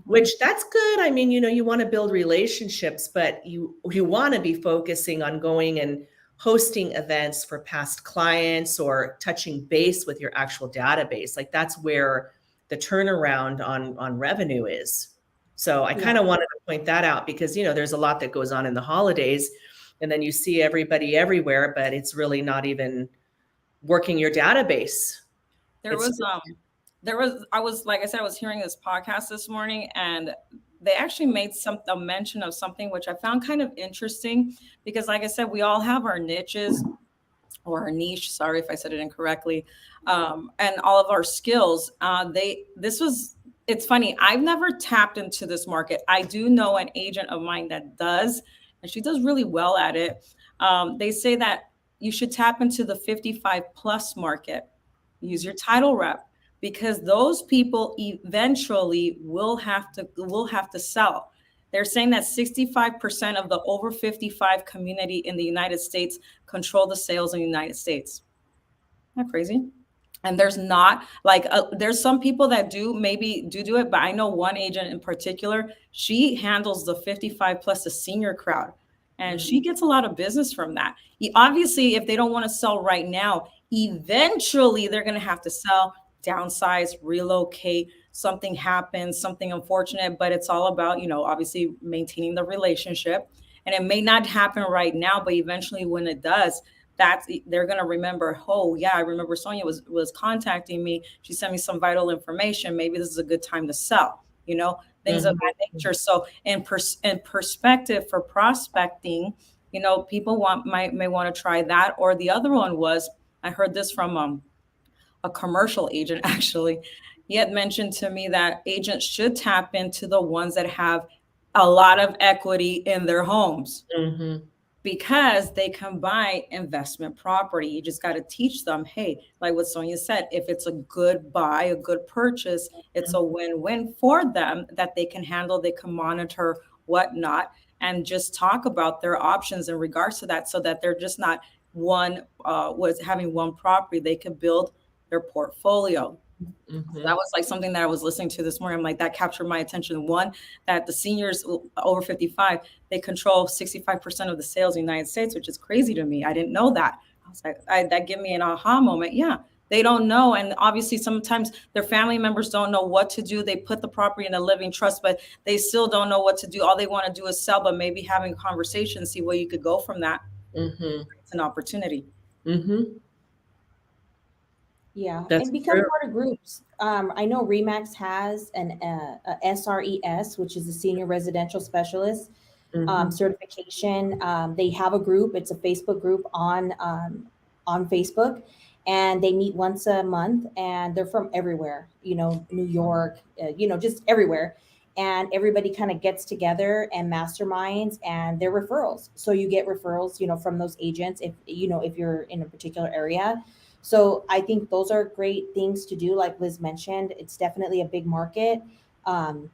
which that's good. I mean, you want to build relationships, but you want to be focusing on going and hosting events for past clients or touching base with your actual database. Like that's where the turnaround on revenue is. So I kind of wanted to point that out because, there's a lot that goes on in the holidays and then you see everybody everywhere, but it's really not even working your database. I was, like I said, I was hearing this podcast this morning and they actually made a mention of something which I found kind of interesting because like I said, we all have our niches or our niche, sorry if I said it incorrectly, and all of our skills. It's funny, I've never tapped into this market. I do know an agent of mine that does, and she does really well at it. They say that you should tap into the 55 plus market, use your title rep, because those people eventually will have to sell. They're saying that 65% of the over 55 community in the United States control the sales in the United States. Isn't that crazy? And there's not there's some people that do it, but I know one agent in particular, she handles the 55 plus the senior crowd, and she gets a lot of business from that. Obviously, if they don't want to sell right now, eventually they're going to have to sell, downsize, relocate, something happens, something unfortunate, but it's all about, obviously maintaining the relationship. And it may not happen right now, but eventually when it does, they're going to remember, oh yeah, I remember Sonia was contacting me. She sent me some vital information. Maybe this is a good time to sell, things of that nature. So in perspective for prospecting, people may want to try that. Or the other one was, I heard this from a commercial agent, actually. He had mentioned to me that agents should tap into the ones that have a lot of equity in their homes because they can buy investment property. You just got to teach them, hey, like what Sonia said, if it's a good buy, a good purchase, it's a win-win for them that they can handle, they can monitor, whatnot, and just talk about their options in regards to that so that they're just not having one property. They can build their portfolio. That was like something that I was listening to this morning. I'm like, that captured my attention. One, that the seniors over 55, they control 65% of the sales in the United States, which is crazy to me. I didn't know that. I was like, that gave me an aha moment. Yeah, they don't know. And obviously sometimes their family members don't know what to do. They put the property in a living trust, but they still don't know what to do. All they want to do is sell, but maybe having conversations, see where you could go from that. It's an opportunity. Yeah, and become part of groups. I know Remax has an SRES, which is a senior residential specialist certification. They have a group. It's a Facebook group on Facebook, and they meet once a month, and they're from everywhere. New York, just everywhere. and everybody kind of gets together and masterminds, and they're referrals. So you get referrals, from those agents if you're in a particular area. So I think those are great things to do. Like Liz mentioned, it's definitely a big market. Um,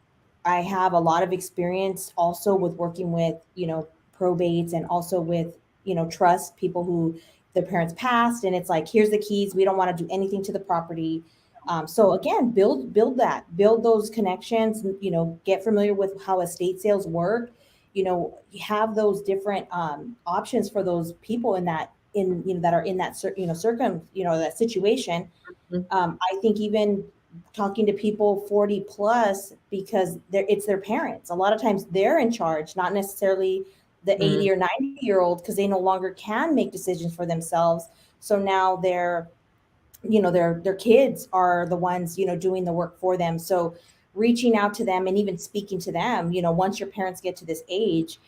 I have a lot of experience also with working with, probates, and also with, trust people who their parents passed, and it's like, here's the keys. We don't want to do anything to the property. So again, build those connections, get familiar with how estate sales work, you have those different options for those people that are in that that situation. I think even talking to people 40 plus, because it's their parents. A lot of times they're in charge, not necessarily the 80 or 90-year-old, because they no longer can make decisions for themselves. So now their kids are the ones, doing the work for them. So reaching out to them and even speaking to them, once your parents get to this age,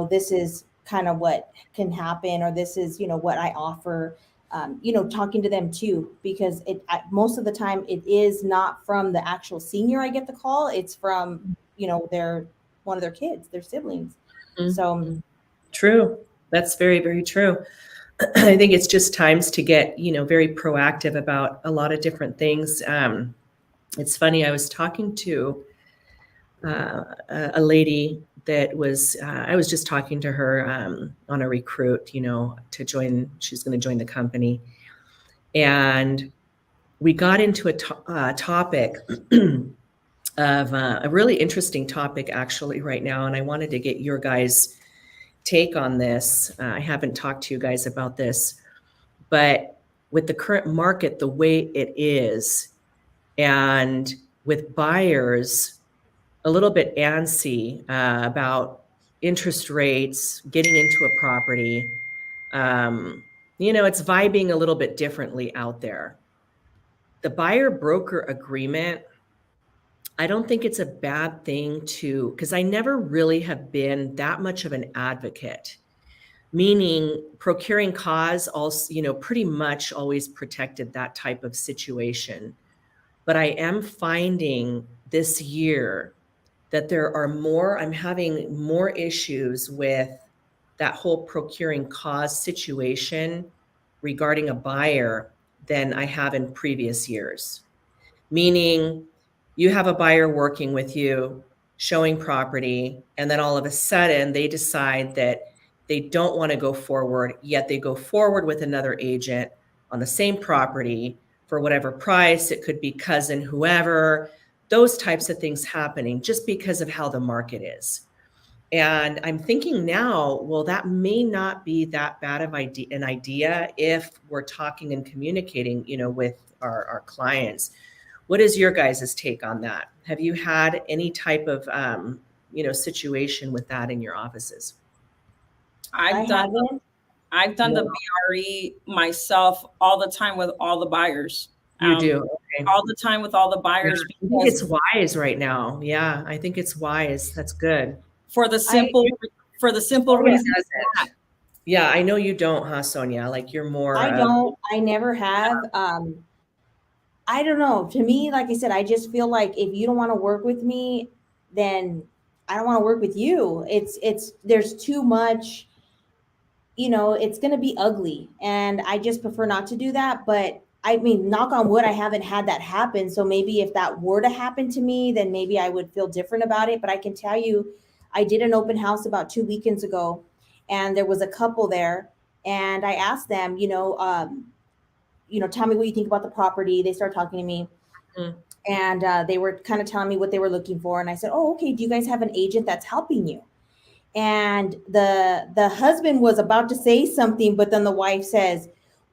this is kind of what can happen, or this is, what I offer. Talking to them too, because most of the time it is not from the actual senior I get the call. It's from, one of their kids, their siblings. So true. That's very, very true. I think it's just times to get, very proactive about a lot of different things. It's funny. I was talking to a lady that was, I was just talking to her on a recruit, to join. She's going to join the company. And we got into a topic of a really interesting topic actually right now. And I wanted to get your guys' take on this. I haven't talked to you guys about this, but with the current market the way it is, and with buyers a little bit antsy about interest rates, getting into a property, it's vibing a little bit differently out there. The buyer broker agreement, I don't think it's a bad thing because I never really have been that much of an advocate, meaning procuring cause also, pretty much always protected that type of situation. But I am finding this year that I'm having more issues with that whole procuring cause situation regarding a buyer than I have in previous years. Meaning you have a buyer working with you, showing property, and then all of a sudden they decide that they don't want to go forward, yet they go forward with another agent on the same property for whatever price. It could be cousin, whoever, those types of things happening just because of how the market is. And I'm thinking now, well, that may not be that bad of an idea if we're talking and communicating, with our clients. What is your guys' take on that? Have you had any type of, situation with that in your offices? I've done the BRE myself all the time with all the buyers. You do? Okay. All the time with all the buyers. Yeah, I think it's wise right now. Yeah, I think it's wise. That's good. For the simple reason. Yeah, I know you don't, huh, Sonia? Like you're more. I don't. I never have. I don't know. To me, like I said, I just feel like if you don't want to work with me, then I don't want to work with you. There's too much, it's going to be ugly, and I just prefer not to do that. But I mean, knock on wood, I haven't had that happen. So maybe if that were to happen to me, then maybe I would feel different about it. But I can tell you, I did an open house about 2 weekends ago, and there was a couple there, and I asked them, tell me what you think about the property. They started talking to me, and they were kind of telling me what they were looking for. And I said, oh, okay. Do you guys have an agent that's helping you? And the husband was about to say something, but then the wife says,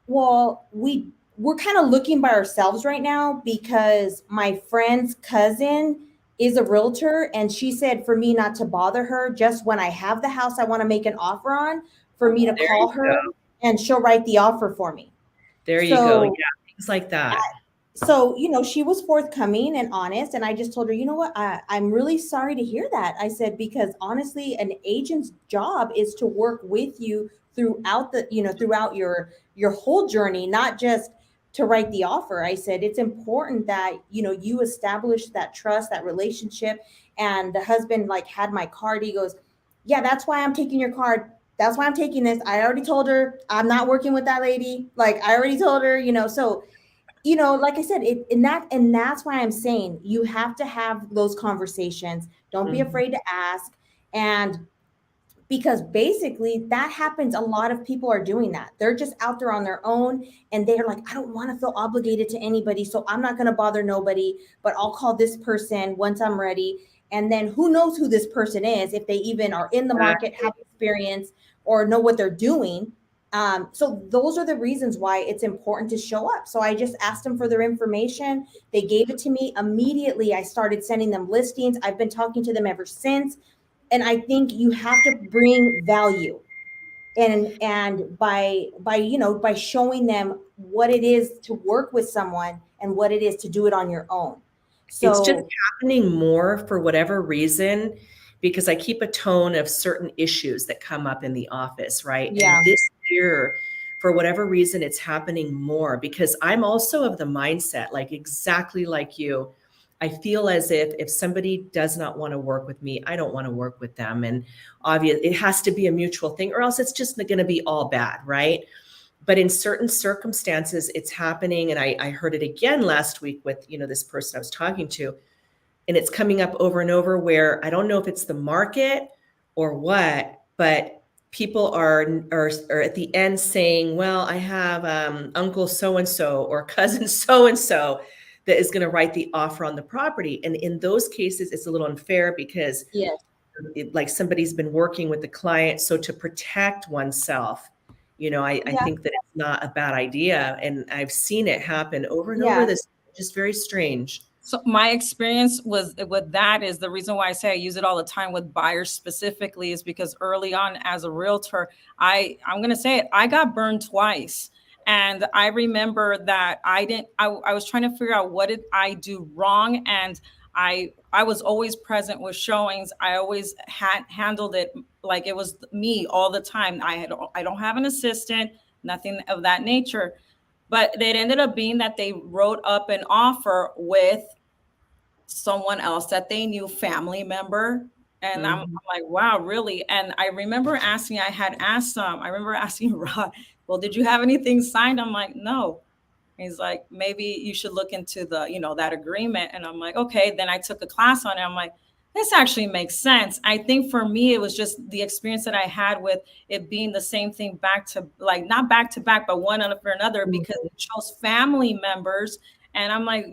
well, we're kind of looking by ourselves right now because my friend's cousin is a realtor. And she said for me not to bother her, just when I have the house I want to make an offer on, for me to call her and she'll write the offer for me. There you go. Yeah, things like that. So, she was forthcoming and honest. And I just told her, you know what, I'm really sorry to hear that. I said, because honestly, an agent's job is to work with you throughout throughout your whole journey, not just to write the offer. I said, it's important that, you know, you establish that trust, that relationship. And the husband like had my card. He goes, yeah, that's why I'm taking your card. That's why I'm taking this. I already told her I'm not working with that lady. Like I already told her, you know, so, you know, like I said, and that's why I'm saying you have to have those conversations. Don't be afraid to ask. And because basically that happens, a lot of people are doing that. They're just out there on their own, and they're like, I don't want to feel obligated to anybody, so I'm not going to bother nobody, but I'll call this person once I'm ready. And then who knows who this person is, if they even are in the market, have experience, or know what they're doing. So those are the reasons why it's important to show up. So I just asked them for their information. They gave it to me immediately. I started sending them listings. I've been talking to them ever since. And I think you have to bring value, and by you know, by showing them what it is to work with someone and what it is to do it on your own. It's just So happening more for whatever reason, because I keep a tone of certain issues that come up in the office, right? yeah, And this year, for whatever reason, it's happening more because I'm also of the mindset, like exactly like you. I feel as if somebody does not want to work with me, I don't want to work with them. And obvious, it has to be a mutual thing, or else it's just going to be all bad, right? But in certain circumstances, it's happening. And I heard it again last week with, you know, this person I was talking to, and it's coming up over and over where I don't know if it's the market or what, but people are at the end saying, well, I have uncle so-and-so or cousin so-and-so that is going to write the offer on the property. And in those cases, it's a little unfair because yes, like somebody's been working with the client. So to protect oneself, you know, I yeah, think that it's not a bad idea. And I've seen it happen over and over. yeah, This is just very strange. So my experience was with that is the reason why I say I use it all the time with buyers specifically is because early on as a realtor, I'm going to say it, I got burned twice. And I remember that I was trying to figure out what did I do wrong. And I was always present with showings. I always had handled it like it was me all the time. I don't have an assistant, nothing of that nature. But it ended up being that they wrote up an offer with someone else that they knew, family member. And I'm like, wow, really? And I remember asking, I remember asking Rod, well, did you have anything signed? I'm like, no. He's like, maybe you should look into the, you know, that agreement. And I'm like, okay. Then I took a class on it. I'm like, this actually makes sense. I think for me, it was just the experience that I had with it being the same thing back to like, not back to back, but one after another, because it chose family members. And I'm like,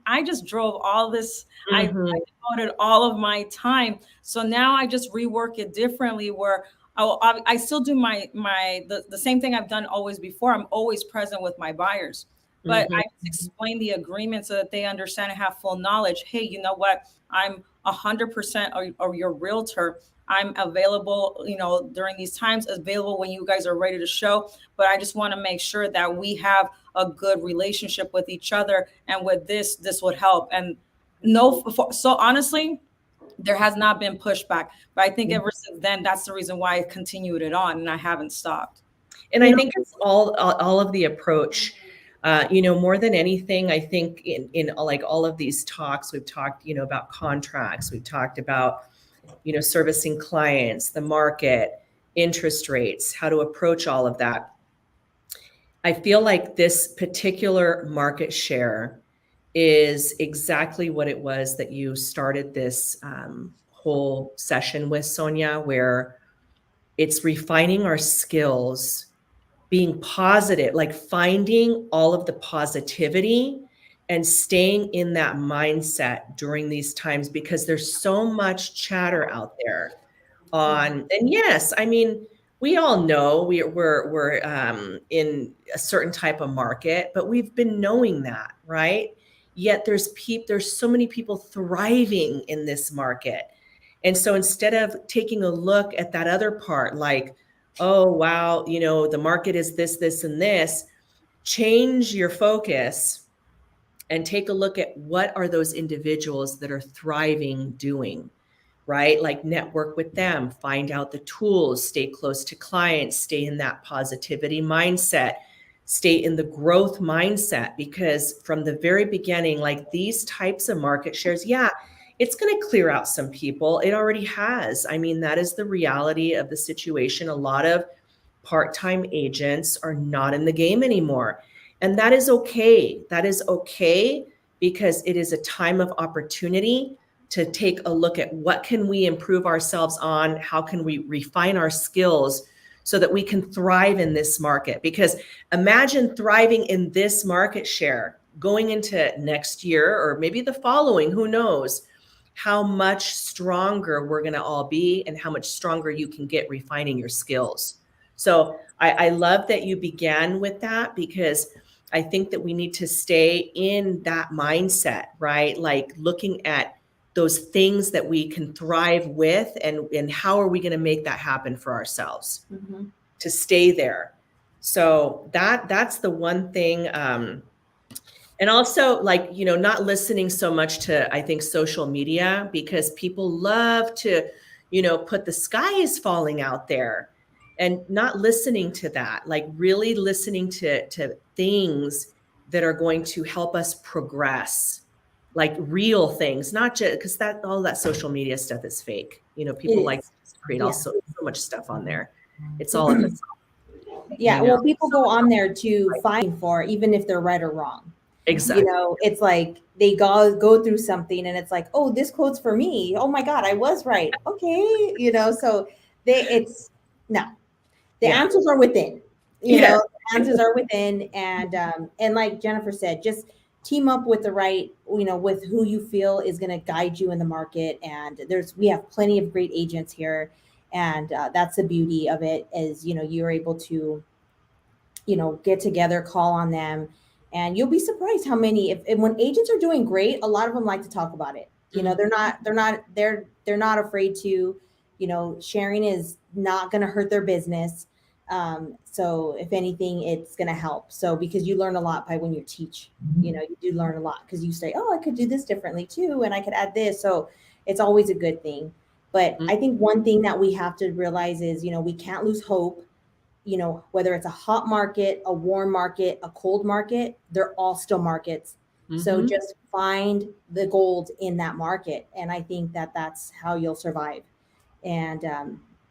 I just drove all this. I devoted all of my time. So now I just rework it differently where I still do the same thing I've done always before. I'm always present with my buyers, but I just explain the agreement so that they understand and have full knowledge. Hey, you know what? I'm 100% or your realtor. I'm available, you know, during these times, available when you guys are ready to show. But I just want to make sure that we have a good relationship with each other. And with this would help. And so honestly, there has not been pushback, but I think ever since then, that's the reason why I continued it on and I haven't stopped. And I think it's all of the approach, you know, more than anything. I think in like all of these talks, we've talked, you know, about contracts, we've talked about, you know, servicing clients, the market, interest rates, how to approach all of that. I feel like this particular market share is exactly what it was that you started this whole session with, Sonia, where it's refining our skills, being positive, like finding all of the positivity and staying in that mindset during these times, because there's so much chatter out there on, and yes, I mean, we all know we're in a certain type of market, but we've been knowing that, right? Yet there's so many people thriving in this market. And so instead of taking a look at that other part, like, oh, wow, you know, the market is this, and this, change your focus and take a look at what are those individuals that are thriving doing, right? Like network with them, find out the tools, stay close to clients, stay in that positivity mindset, stay in the growth mindset, because from the very beginning, like these types of market shares, yeah, it's going to clear out some people. It already has. I mean, that is the reality of the situation. A lot of part-time agents are not in the game anymore. And that is okay. That is okay, because it is a time of opportunity to take a look at what can we improve ourselves on, how can we refine our skills so that we can thrive in this market. Because imagine thriving in this market share going into next year, or maybe the following, who knows, how much stronger we're going to all be and how much stronger you can get refining your skills. So I love that you began with that, because I think that we need to stay in that mindset, right? Like looking at those things that we can thrive with, and how are we going to make that happen for ourselves to stay there. So that's the one thing. And also, like, you know, not listening so much to, I think, social media, because people love to, you know, put the sky is falling out there, and not listening to that, like really listening to things that are going to help us progress, like real things, not just because that all that social media stuff is fake. You know, people like to create also so much stuff on there. It's all in the yeah. you know? Well, people go on there to find for, even if they're right or wrong. Exactly. You know, it's like they go through something and it's like, oh, this quote's for me. Oh my God, I was right. Okay. You know, so the answers are within, you know, the answers are within. And like Jennifer said, just team up with the right, you know, with who you feel is going to guide you in the market. And we have plenty of great agents here. And that's the beauty of it, is, you know, you're able to, you know, get together, call on them. And you'll be surprised how many, if when agents are doing great, a lot of them like to talk about it. You know, they're not afraid to, you know, sharing is not going to hurt their business. So if anything, it's going to help. So, because you learn a lot by when you teach, you know, you do learn a lot, because you say, oh, I could do this differently too. And I could add this. So it's always a good thing. But I think one thing that we have to realize is, you know, we can't lose hope. You know, whether it's a hot market, a warm market, a cold market, they're all still markets. So just find the gold in that market. And I think that that's how you'll survive. And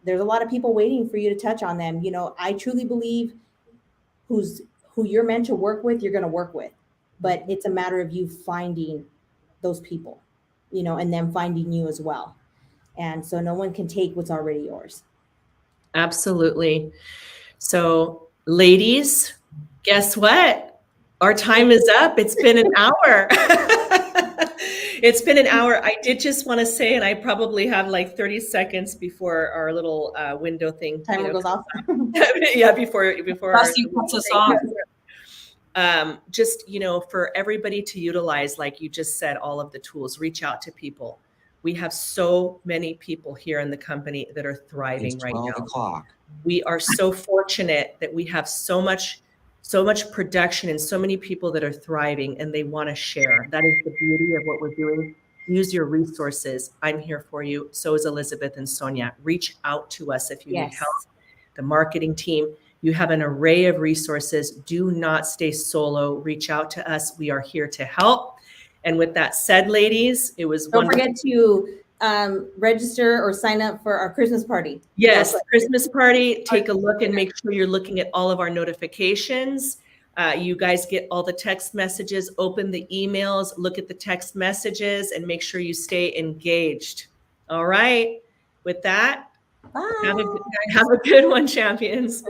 there's a lot of people waiting for you to touch on them. You know, I truly believe who you're meant to work with, you're going to work with. But it's a matter of you finding those people, you know, and them finding you as well. And so no one can take what's already yours. Absolutely. So, ladies, guess what? Our time is up. It's been an hour. It's been an hour. I did just want to say, and I probably have like 30 seconds before our little window thing Timer goes off. Yeah, before our puts us off. Just, you know, for everybody to utilize, like you just said, all of the tools, reach out to people. We have so many people here in the company that are thriving right now. We are so fortunate that we have so much production and so many people that are thriving and they want to share. That is the beauty of what we're doing. Use your resources. I'm here for you. So is Elizabeth and Sonia. Reach out to us if you need help. The marketing team, you have an array of resources. Do not stay solo. Reach out to us. We are here to help. And with that said, ladies, it was wonderful. Don't forget to register or sign up for our Christmas party. Yes, Christmas party. Take a look and make sure you're looking at all of our notifications. You guys get all the text messages, open the emails, look at the text messages, and make sure you stay engaged. All right. With that, bye. Have a good one, champions.